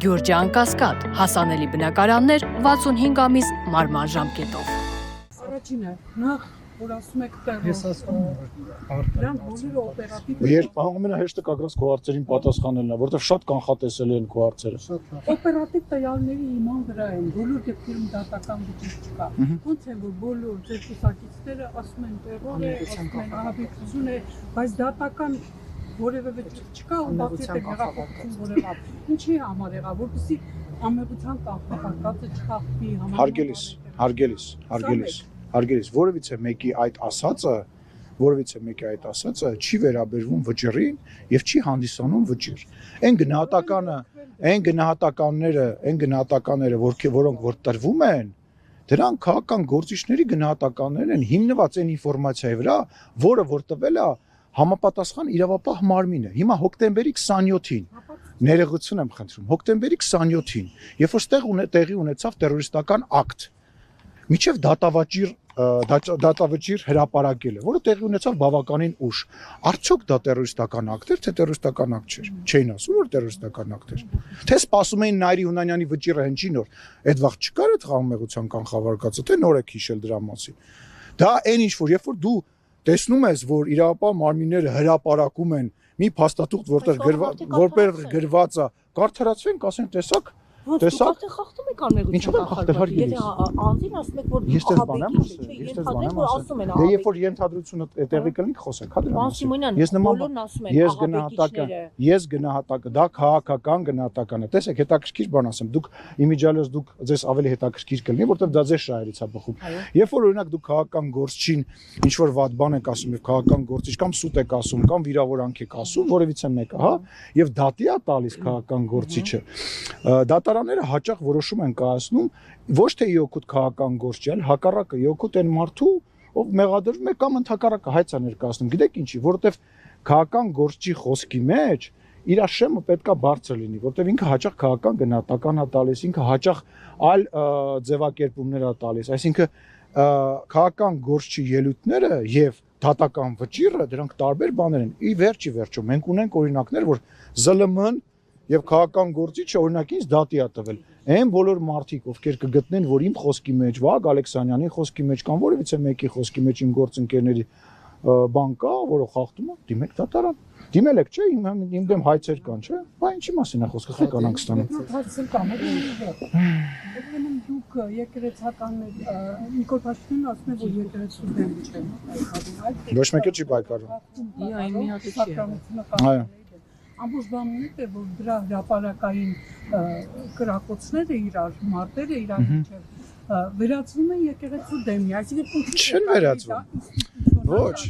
Գյուրջան Կասկադ, հասանելի բնակարաններ 65 ամիս մարման ժամկետով։ Առաջինը, նախ որ ասում եք դրանք բոլորը օպերատիվ Երբ ամենահեշտը կագրած քո հարցերին պատասխանելն է, որովհետև շատ կանխատեսելի են քո հարցերը։ օպերատիվ տվյալների իման վրա են, բոլոր դեպքերում դատական վիճակ չկա։ Ոնց է որ բոլոր ձեր կուսակիցները ասում են տերոր է, ասում են ահաբեկություն է, բայց դատական որևէ վիճակ չկա ու բացի այդ հեղափոխություն որևէ։ Ինչի համար եղավ, որպեսզի ամերիկյան կապակցը չխախտվի Հարգելիս, որևիցե մեկի այդ ասածը չի վերաբերվում վճռին եւ չի հանդիսանում վճիռ։ Այն գնահատականները, որոնք որ տրվում են, դրանք քաղաքական գործիչների գնահատականներ են հիմնված այն ինֆորմացիայի վրա, որը որ տվել է համապատասխան իրավապահ մարմինը։ Հիմա հոկտեմբերի 27-ին ներողություն եմ խնդրում, հոկտեմբերի 27-ին, երբ որ տեղի ունեցավ տերորիստական ակտ, միջև դատավճիռ հրապարակելը, որը տեղի ունեցավ բավականին ուշ։ Արդյոք դա տերորիստական ակտ էր, թե տերորիստական ակտ չէր։ Չէին ասում, որ տերորիստական ակտ էր։ Թե սպասում էին Նայիրի Հունանյանի վճիռը հնչի նոր։ Այդ վաղ չկար այդ խաղաղության կանխավարկածը, թե նոր եք հիշել դրա մասին։ Դա այն ինչ որ երբ որ դու տեսնում ես, որ իրավապահ մարմինները հրապարակում են մի փաստաթուղթ, որտեղ գրված է, կարդարացվենք, ասենք, տեսակ Տեսակ խախտում եք անմեղության կանխարգելը։ Եթե անձին ասում եք որ ասում են դե երբ որ ենթադրությունը տեղի կլինի խոսենք, հա դրա մասին։ Ես գնահատական, դա քաղաքական գնահատական է։ Տեսեք, հետաքրքիր բան ասեմ, դուք իմիջիալոս դուք ձեզ ավելի հետաքրքիր կլինի, որտեղ դա ձեր շահերից է բխում։ Երբ որ օրինակ դուք քաղաքական գործչին ինչ որ վատ բան եք ասում եւ քաղաքական գործիչ կամ սուտ եք ասում կամ վիրավորանք եք ասում, որևիցե մեկը, հա, եւ դատի է տալիս քաղաքական գործիչը, դատարանները հաճախ որոշում են կայացնում ոչ թե իօգուտ քաղաքական գործի, այլ հակառակը իօգուտ այն մարդու, ով մեղադրվում է կամ ընդհակառակը հայց է ներկայացնում։ Գիտեք ինչի, որովհետև քաղաքական գործի խոսքի մեջ իր շեմը պետքա բարձր լինի, որովհետև ինքը հաճախ քաղաքական գնահատական է տալիս, ինքը հաճախ այլ ձևակերպումներ է տալիս, այսինքն քաղաքական գործի ելույթները եւ դատական վճիռը դրանք տարբեր բաներ են։ Ի վերջո մենք ունենք օրինակներ, որ ԶԼՄ-ն եւ քաղաքական գործիչը օրինակ ինձ դատի է տվել։ Այն բոլոր մարդիկ, ովքեր կգտնեն, որ իմ խոսքի մեջ, Վահագ Ալեքսանյանի խոսքի մեջ կամ որևիցե մեկի խոսքի մեջ իմ գործընկերների բան կա, որը խախտում է, դիմեք դատարան։ Դիմել եք, չէ՞, իմ դեմ հայցեր կան, չէ՞։ Բա ինչի մասին է խոսքը, խեկանանք ստանում։ Դուք եկեղեցականներ Նիկոլ Փաշինյանն ասում է, որ եկեղեցու դեմ չեն։ Ոչ մեկը չի պայքարում։ Այն մի հատ չի։ Այո։ Ամբողջ բանն է, որ դրա հրապարակային կրակոցները իրար, մարտերը իրար միջև վերածվում են եկեղեցու դեմի, այսինքն չեն վերածվում։ Ոչ,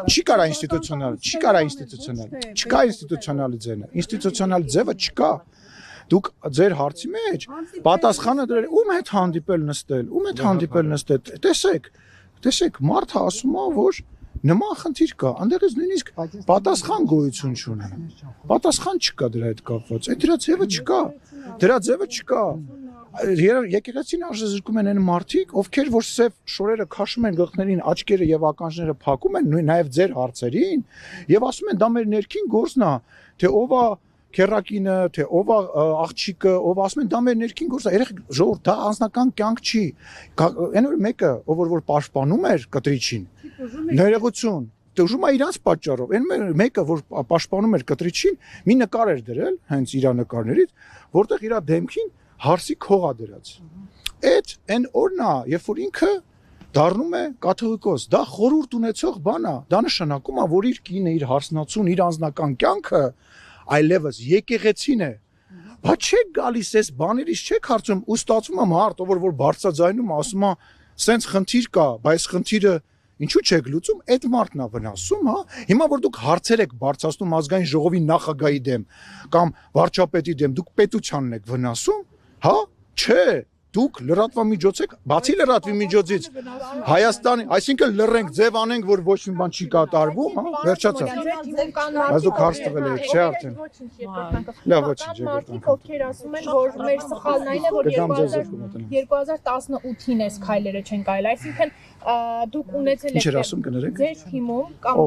չի կարա ինստիտուցիոնալ, չկա ինստիտուցիոնալ ձևը, ինստիտուցիոնալ ձևը չկա։ Դուք ձեր հարցի մեջ պատասխանը դրել, ում հետ հանդիպել նստել, տեսեք, մարդը ասում է, որ նման խնդիր կա, այնտեղից նույնիսկ պատասխան գոյություն չունի։ Պատասխան չկա դրա հետ կապված։ Այդ դրա ձևը չկա։ Եկեղեցին արժեզրկում են այն մարդիկ, ովքեր որ սև շորերը քաշում են գլխներին, աչքերը եւ ականջները փակում են, նաեւ ձեր հարցերին, եւ ասում են դա մեր ներքին գործն է, թե ով է քերակինը, թե ով է աղջիկը, ով ասում են դա մեր ներքին գործն է, երեք ժողովուրդ, դա անձնական կյանք չի։ Այն որ մեկը, ով որ պաշտպանում էր կտրիչին, ներողություն, դժում է իրանց պատճառով, այն մեկը որ պաշտպանում էր կտրիչին, մի նկար էր դրել, հենց իր նկարներից, որտեղ իր դեմքին հարսի քող է դրած։ Այդ այն օրն է, երբ որ ինքը դառնում է կաթողիկոս, դա խորհուրդ ունեցող բան է, դա նշանակում է, որ իր կինը, իր հարսնացուն, իր անձնական կյանքը այլևս եկեղեցին է։ Բա չեք գալիս այս բաներից չեք հարցում, ու ստացվում է մարդ, ով որ բարձրաձայնում ասում է, սենց խնդիր կա, բայց խնդիրը ինչու չեք լուծում, այդ մարդն է վնասում, հա։ Հիմա որ դուք հարցեր եք բարձրացնում ազգային ժողովի նախագահի դեմ կամ վարչապետի դեմ, դուք պետությանն եք վնասում, հա, չէ։ Դուք լրատվամիջոց եք, բացի լրատվամիջոցից Հայաստանի, այսինքն լռենք, ձև անենք, որ ոչ մի բան չի կատարվում, հա, վերջացավ։ Բայց դուք հարց տվել եք, չէ՞ արդեն։ Լավ, ոչինչ, մարդիկ ովքեր ասում են, որ մեր սխալն այն է, որ 2018-ին այս քայլերը չեն կարել, այսինքն դուք ունեցել Ինչ էր ասում կներեք։ ձեր թիմում կամ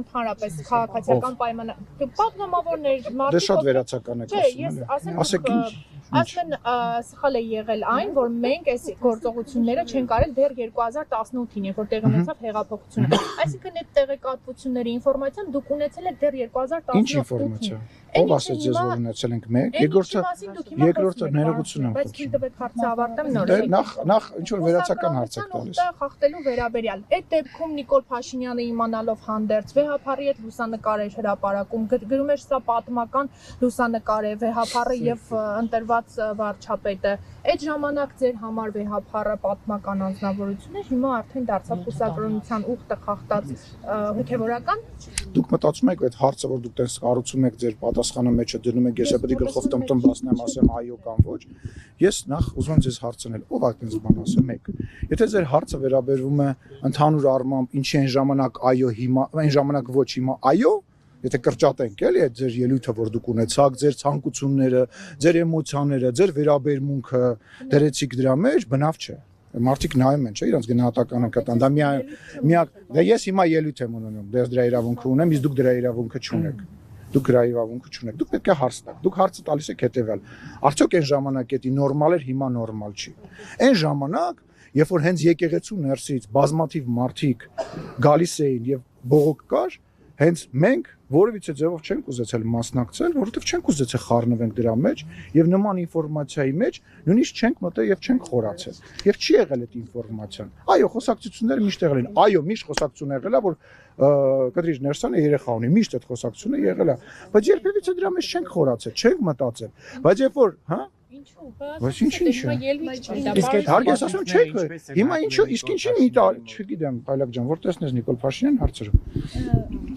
ընդհանրապես քաղաքացիական պայմաններ պատգամավորներ Դե շատ վերացական եք Չէ, ես ասում։ ասեմ Ասեք ինչ։ Ասեն սխալ է եղել այն, որ մենք այս գործողությունները չենք արել դեռ 2018-ին, երբ որ տեղի ունեցավ հեղափոխությունը։ Այսինքն այդ տեղեկատվությունների ինֆորմացիան դուք ունեցել եք դեռ 2018-ին։ Ինչ ինֆորմացիա։ Ով ասեց ձեզ որ ունեցել ենք մեկ։ Երկրորդը ներողություն եմ Բայց խնդրում։ դուք հարցը ավարտեմ Դե նորից։ նախ ինչ որ վերացական հարց եք տալիս։ Խախտելու վերաբերյալ։ Այդ դեպքում Նիկոլ Փաշինյանը իմանալով հանդերձ վեհափարի հետ լուսանկար էր հրապարակում, գրում էր սա պատմական լուսանկար է, վեհափարը եւ ընտրված վարչապետը։ Այդ ժամանակ ձեր համար վեհափարը պատմական անձնավորություն էր, հիմա արդեն դարձավ կուսակրոնության ուխտը խախտած հոգեվորական։ Դուք մտածում եք այդ հարցը որ դուք տես կառուցում եք ձեր պատասխանը մեջը դնում եք ես պետք է գլխով տմտում բացնեմ ասեմ այո կամ ոչ ես նախ ուզում եմ ձեզ հարցնել ով այդպես բան ասեմ եք եթե ձեր հարցը վերաբերվում է ընդհանուր առմամբ ինչի այն ժամանակ այո հիմա այն ժամանակ ոչ հիմա այո եթե կրճատենք էլի այդ ձեր ելույթը որ դուք ունեցաք ձեր ցանկությունները ձեր էմոցիաները ձեր վերաբերմունքը դրեցիք դրա մեջ բնավ չէ Մարդիկ նայում են, չէ՞, իրանց գնահատականը կտան։ Դա միակ, դե ես հիմա ելույթ եմ ունենում, դες դրա իրավունքը ունեմ, իսկ դուք դրա իրավունքը չունեք։ Դուք դրա իրավունքը չունեք։ Դուք պետք է հարց տաք։ Դուք հարցը տալիս եք հետեւյալ։ Արդյոք այն ժամանակ էդի նորմալ էր, հիմա նորմալ չի։ Այն ժամանակ, երբ որ հենց եկեղեցու ներսից բազմաթիվ մարդիկ գալիս էին եւ բողոք կար, հենց մենք որևիցե ձևով չենք ուզեցել մասնակցել, որովհետև չենք ուզեցել խառնվենք դրա մեջ եւ նման ինֆորմացիայի մեջ նույնիսկ չենք մտել եւ չենք խորացել։ Եվ չի եղել այդ ինֆորմացիան։ Այո, խոսակցությունները միշտ եղել են։ Այո, միշտ խոսակցություն եղել է, որ Կտրիչ Ներսյանը երեխա ունի, միշտ այդ խոսակցությունը եղել է։ Բայց երբևիցե դրա մեջ չենք խորացել, չենք մտածել։ Բայց երբ որ, հա Բայց ինչի՞։ Իսկ այդ հարգ ես ասում չեք հիմա ինչու իսկ ինչի մի տալ չգիտեմ Պայլակ ջան որ տեսնես Նիկոլ Փաշինյան հարցրու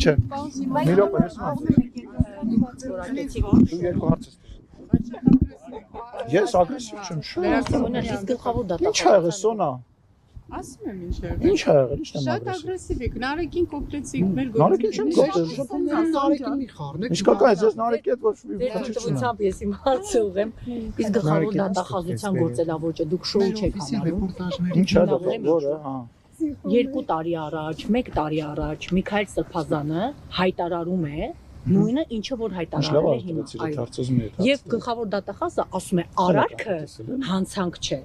չէ մի րոպե ես երկու հարց ես ագրեսիվ չեմ Իսկ գլխավոր դատա։ Ինչ ա եղել Սոնա Ասում եմ ինչ եղել։ Ինչ ա եղել ի՞նչն եմ Շատ ագրեսիվ եք, Նարեկին կոպտեցիք մեր Նարեկին չեմ կոպտել Նարեկին մի խառնեք Իսկական ես նարեկի հետ ոչ մի Ձեր դիտությամբ ես իմ հարցը ուղեմ։ Իսկ գլխավոր դատախազության գործելավոճը դուք շոու չեք համարում։ Ինչ ա դա որը հա 2 տարի առաջ, 1 տարի առաջ Միքայել Սրբազանը հայտարարում է նույնը ինչը որ հայտարարել է հիմա։ Եվ գլխավոր դատախազը ասում է արարքը հանցանք չէ։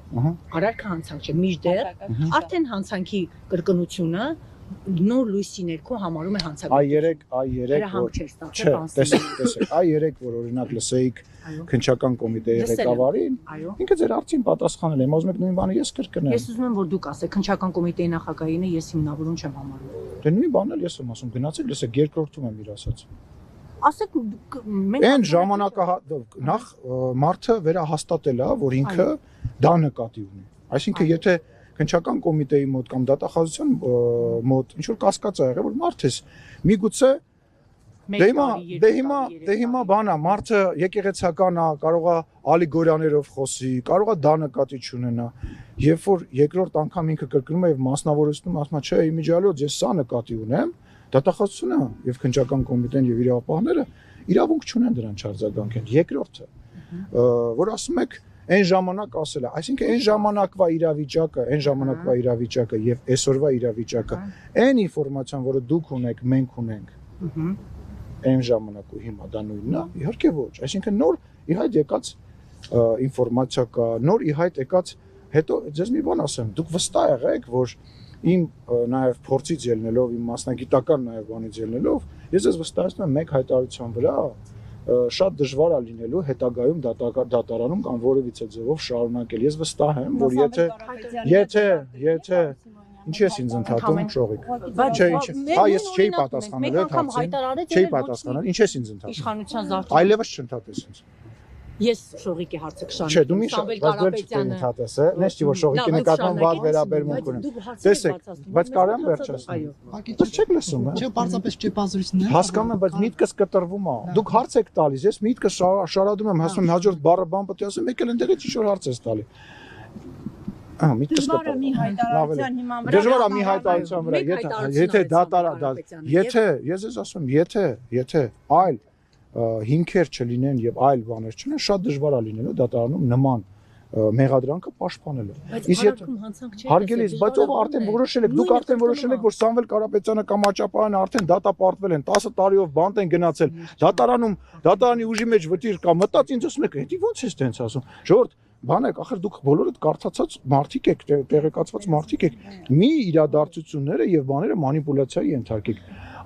Արարքը հանցանք չէ, միշտեր արդեն հանցանքի կրկնությունը նոր լույսի ներքո համարում է հանցանք։ Այ 3 որ չէ, տեսեք, այ 3 որ օրինակ լսեիք քննչական կոմիտեի ղեկավարին, ինքը ձեր հարցին պատասխանել է, ուզում եք նույն բանը ես կրկնեմ։ Ես ուզում եմ որ դուք ասեք քննչական կոմիտեի նախագահինը ես հիմնավորում չեմ համարում։ Դե նույն բանն էլ ես եմ ասում, գնացեք լսեք երկրորդում եմ իր ասած։ Ասեք մենք Այն ժամանակը նախ մարդը վերահաստատել է, որ ինքը դա նկատի ունի։ Այսինքն եթե քննչական կոմիտեի մոտ կամ դատախազության մոտ ինչ որ կասկած ա եղել, որ մարդես միգուցե դե հիմա բանա մարդը եկեղեցական է, կարող է ալեգորիաներով խոսի, կարող է դա նկատի չունենա։ Երբ որ երկրորդ անգամ ինքը կրկնում է եւ մասնավորեցնում, ասում է, չէ, իմիջիալոց ես սա նկատի ունեմ, դատախազությունը եւ քննչական կոմիտեն եւ իրավապահները իրավունք չունեն դրան չարձագանքեն։ Երկրորդը, որ ասում եք այն ժամանակ ասել է, այսինքն այն ժամանակվա իրավիճակը եւ այսօրվա իրավիճակը, այն ինֆորմացիան, որը դուք ունեք, մենք ունենք, այն ժամանակ ու հիմա դա նույնն է, իհարկե ոչ, այսինքն նոր իհայտ եկած ինֆորմացիա կա, նոր իհայտ եկած, հետո ձեզ մի բան ասեմ, դուք վստահ եղեք, որ իմ նաեւ փորձից ելնելով, իմ մասնագիտական նաեւ բանից ելնելով, ես ձեզ վստահեցնում եմ մեկ հայտարարության վրա շատ դժվար է լինելու հետագայում դատարանում կամ որևիցե ձևով շարունակել։ Ես վստահ եմ, որ եթե ինչի ես ինձ ընդհատում շողիկ։ Չէ, հա ես չէի պատասխանել այդ հարցին։ Չէի պատասխանել, ինչ ես ինձ ընդհատում։ Իշխանության զարթոնք։ Այլևս չընդհատես ինձ։ Ես շողիկի հարցը կշարունակեմ։ Չէ, դու մի ընդհատես, նես չի որ շողիկի նկատմամբ վատ վերաբերմունք ունեմ։ Տեսեք, բայց կարամ վերջացնել։ Բայց չեք լսում, հա։ Չէ, պարզապես ճեպազրույցն է։ Հասկանում եմ, բայց միտքս կտրվում է։ Դուք հարց եք տալիս, ես միտքս շարադում եմ, հասնում հաջորդ բառը բան պետք է ասեմ, եկել ընդեղից ինչ որ հարց ես տալի։ Ահա, միտքս կտրվում է։ Դժվար է մի հայտարարության վրա, եթե դատարա, եթե ես ես ասում, եթե այլ հիմքեր չլինեն եւ այլ բաներ չունեն, շատ դժվար է լինելու դատարանում նման մեղադրանքը պաշտպանել է։ Բայց արարքում հանցանք չէ։ Հարգելիս, բայց ով արդեն որոշել եք, դուք արդեն որոշել եք, որ Սամվել Կարապետյանը կամ Աճապարյանը արդեն դատապարտվել են, 10 տարիով բանտ են գնացել։ Դատարանի ուժի մեջ վտիր կա, մտած ինձ ասում եք, «Էդի ո՞նց ես տենց ասում»։ Ժողովուրդ, բանեք, ախր դուք բոլորդ կարդացած մարդիկ եք, տեղեկացված մարդիկ եք։ Մի իրադարձությունները եւ բաները մանիպուլյացիայի ենթարկեք։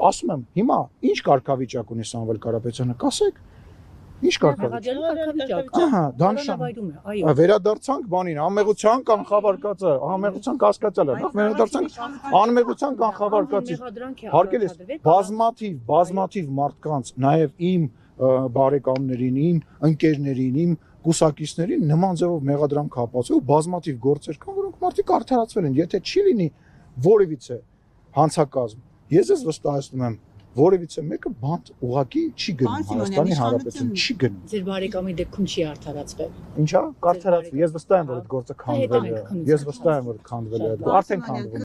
Ասում եմ, հիմա ինչ կարգավիճակ ունի Սամվել Կարապետյանը, կասեք։ Ինչ կարգավիճակ։ Ահա, դանշան։ Այո։ Վերադարձանք բանին, անմեղության կանխավարկածը, անմեղության կասկածելը, նախ վերադարձանք անմեղության կանխավարկածի։ Հարգելիս, բազմաթիվ մարդկանց, նաև իմ բարեկամներին, իմ ընկերներին, իմ կուսակիցներին նման ձևով մեղադրանք հապացող բազմաթիվ գործեր կան, որոնք մարդիկ արդարացվել են, եթե չի լինի որևիցե հանցակազմ։ Ես վստահեցնում եմ, որևիցե մեկը բանտ ուղակի չի գնում Հայաստանի Հանրապետություն, չի գնում։ Ձեր բարեկամի դեպքում չի արդարացվել։ Ինչա՞ կարդարացվի։ Ես վստահ եմ, որ այդ գործը քանդվել է։ Ես վստահ եմ, որ քանդվել է։ Արդեն քանդվել է։